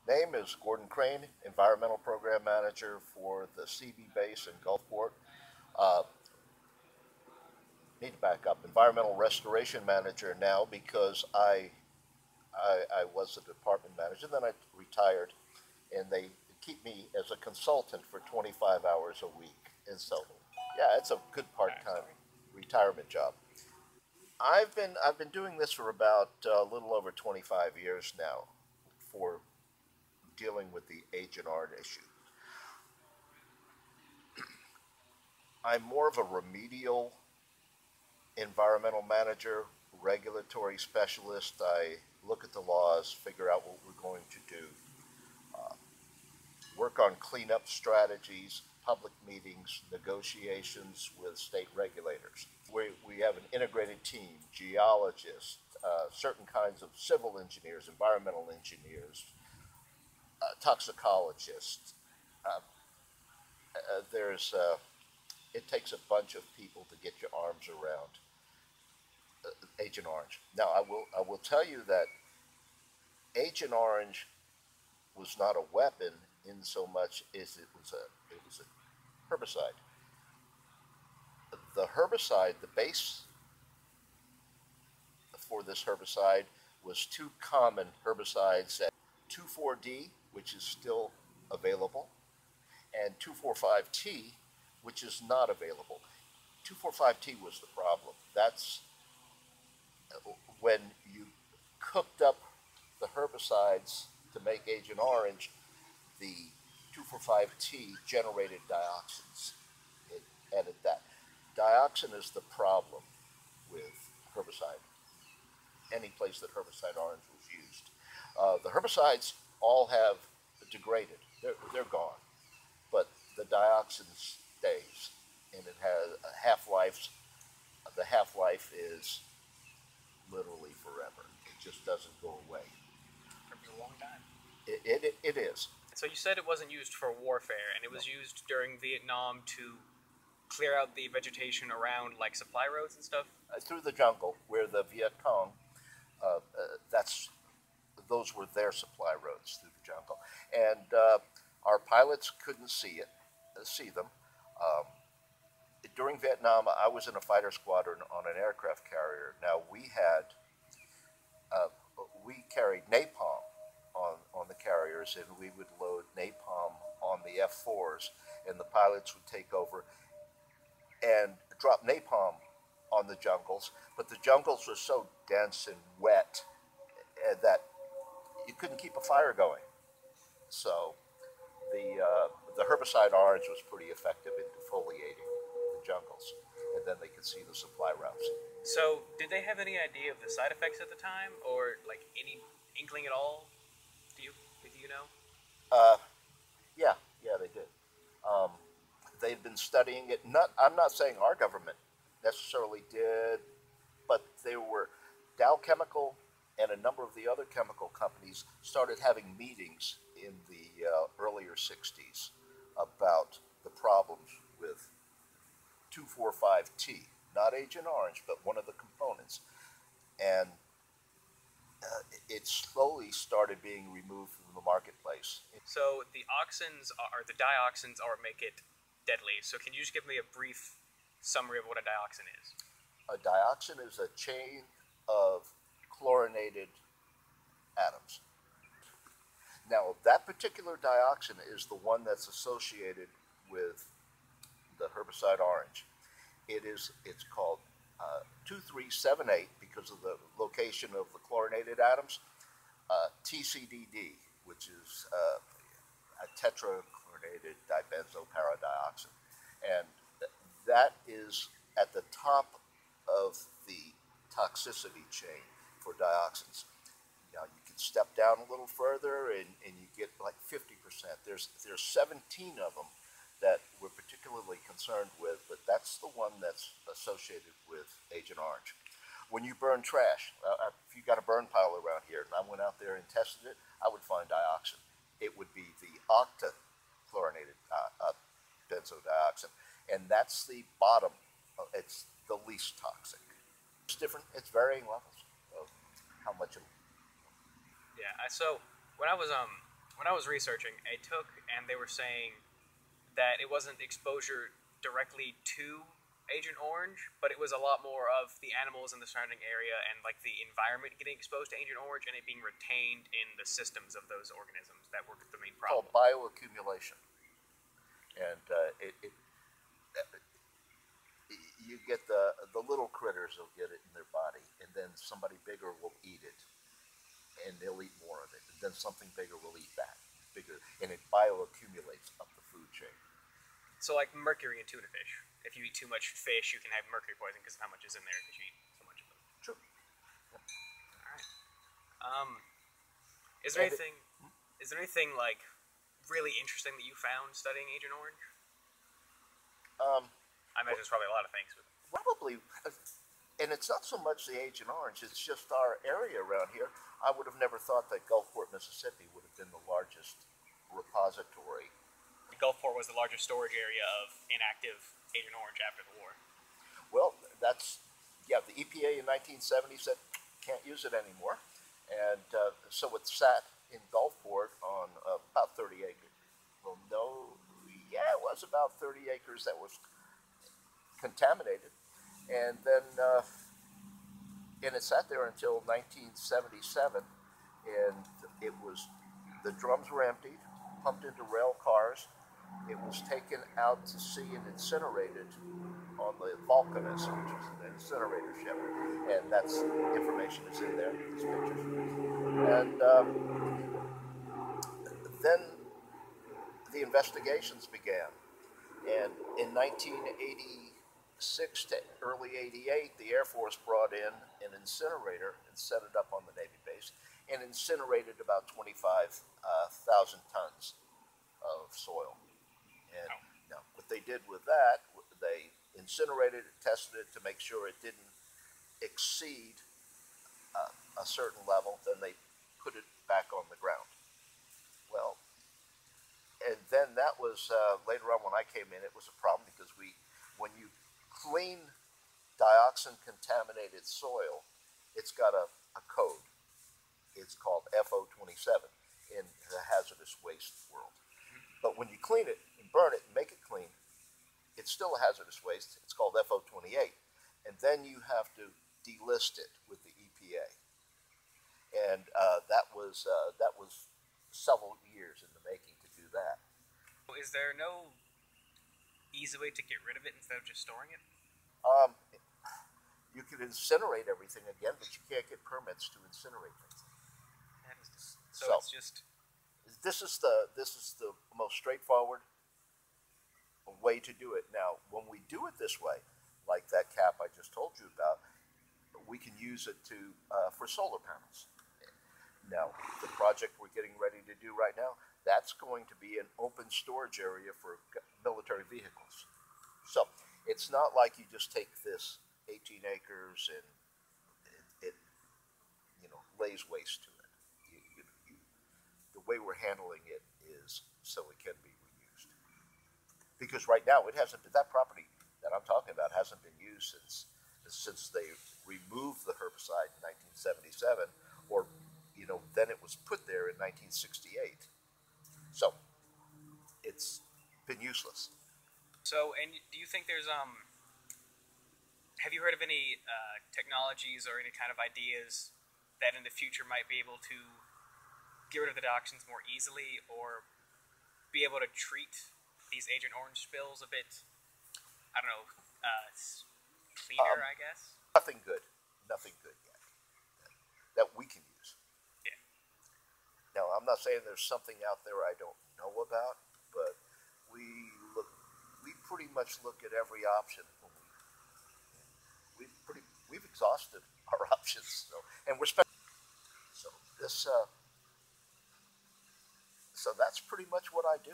Name is Gordon Crane, Environmental Program Manager for the CB base in Gulfport. Uh, Need to back up. Environmental Restoration Manager now because I was a department manager, then I retired, and they keep me as a consultant for 25 hours a week. And so, yeah, it's a good part-time retirement job. I've been doing this for about a little over 25 years now, for dealing with the Agent Orange issue. I'm more of a remedial environmental manager, regulatory specialist. I look at the laws, figure out what we're going to do, uh, work on cleanup strategies, public meetings, negotiations with state regulators. We have an integrated team, geologists, certain kinds of civil engineers, environmental engineers, toxicologists. Uh, there's It takes a bunch of people to get your arms around Agent Orange. Now, I will tell you that Agent Orange was not a weapon in so much as it was a herbicide. The herbicide, the base for this herbicide was two common herbicides: 2,4-D, which is still available, and 2,4,5-T, which is not available. 2,4,5-T was the problem. That's when you cooked up the herbicides to make Agent Orange, the 2,4,5-T generated dioxins. It added that. Dioxin is the problem with herbicide, any place that herbicide orange was used. The herbicides all have degraded, they're gone, but the dioxin stays, and it has a half-life. The half-life is literally forever. It just doesn't go away. For a long time. It is. So you said it wasn't used for warfare, and it was used during Vietnam to clear out the vegetation around like supply roads and stuff. Through the jungle, where the Viet Cong, that's those were their supply roads through the jungle, and our pilots couldn't see them. Um, During Vietnam, I was in a fighter squadron on an aircraft carrier. Now uh, we carried napalm on the carriers, and we would load napalm on the F4s, and the pilots would take over and drop napalm on the jungles. But the jungles were so dense and wet that you couldn't keep a fire going. So the herbicide orange was pretty effective in defoliating the jungles, and then they could see the supply routes. So did they have any idea of the side effects at the time, or like any inkling at all? Do you know? Uh, yeah, yeah, they did. Um, they've been studying it. I'm not saying our government necessarily did, but they were Dow Chemical and a number of the other chemical companies started having meetings in the earlier 60s about the problems with 2,4,5-T, not Agent Orange, but one of the components. And it slowly started being removed from the marketplace. So the auxins are the dioxins are make it deadly. So can you just give me a brief summary of what a dioxin is? A dioxin is a chain of chlorinated atoms. Now, that particular dioxin is the one that's associated with the herbicide orange. It's called 2378 because of the location of the chlorinated atoms. TCDD, which is a tetrachlorinated dibenzoparadioxin, and that is at the top of the toxicity chain for dioxins. Now you can step down a little further, and you get like 50%. There's 17 of them that we're particularly concerned with, but that's the one that's associated with Agent Orange. When you burn trash, if you got a burn pile around here, and I went out there and tested it, I would find dioxin. It would be the octachlorinated benzodioxin, and that's the bottom. It's the least toxic. It's different. It's varying levels of how much. Yeah. So when I was when I was researching, I took and they were saying that it wasn't exposure directly to Agent Orange, but it was a lot more of the animals in the surrounding area and like the environment getting exposed to Agent Orange and it being retained in the systems of those organisms that were the main problem. Called bioaccumulation, and you get the little critters will get it in their body, and then somebody bigger will eat it, and they'll eat more of it, and then something bigger will eat that bigger, and it bioaccumulates up the food chain. So like mercury in tuna fish. If you eat too much fish, you can have mercury poisoning because of how much is in there because you eat so much of them. True. All right. Is there anything? Is there anything like really interesting that you found studying Agent Orange? I imagine there's probably a lot of things. Probably, and it's not so much the Agent Orange. It's just our area around here. I would have never thought that Gulfport, Mississippi, would have been the largest repository. Gulfport was the largest storage area of inactive Agent Orange after the war. Well, that's, yeah, the EPA in 1970 said can't use it anymore. And so it sat in Gulfport on about 30 acres. Well, no, yeah, it was about 30 acres that was contaminated. And then, and it sat there until 1977. And it was, the drums were emptied, pumped into rail cars. It was taken out to sea and incinerated on the Vulcanus, which is an incinerator ship, and that's information is in there, these pictures. And then the investigations began, and in 1986 to early '88, the Air Force brought in an incinerator and set it up on the Navy base, and incinerated about 25,000 tons of soil. And now, what they did with that, they incinerated it, tested it to make sure it didn't exceed a certain level. Then they put it back on the ground. Well, and then that was later on when I came in, it was a problem because when you clean dioxin-contaminated soil, it's got a code. It's called FO27 in the hazardous waste world. But when you clean it and burn it and make it clean, it's still a hazardous waste. It's called FO28. And then you have to delist it with the EPA. And that was several years in the making to do that. Is there no easy way to get rid of it instead of just storing it? You can incinerate everything again, but you can't get permits to incinerate things. So it's just... This is the most straightforward way to do it. Now, when we do it this way, like that cap I just told you about, we can use it for solar panels. Now, the project we're getting ready to do right now, that's going to be an open storage area for military vehicles. So it's not like you just take this 18 acres and it lays waste to it. The way we're handling it is so it can be reused. Because right now that property that I'm talking about hasn't been used since they removed the herbicide in 1977, or then it was put there in 1968. So it's been useless. So, and do you think there's have you heard of any technologies or any kind of ideas that in the future might be able to get rid of the dioxins more easily, or be able to treat these Agent Orange spills a bit, I don't know, cleaner, I guess? Nothing good yet that we can use. Yeah. Now, I'm not saying there's something out there I don't know about, but we pretty much look at every option. We've exhausted our options, and we're spending. So this. So that's pretty much what I do.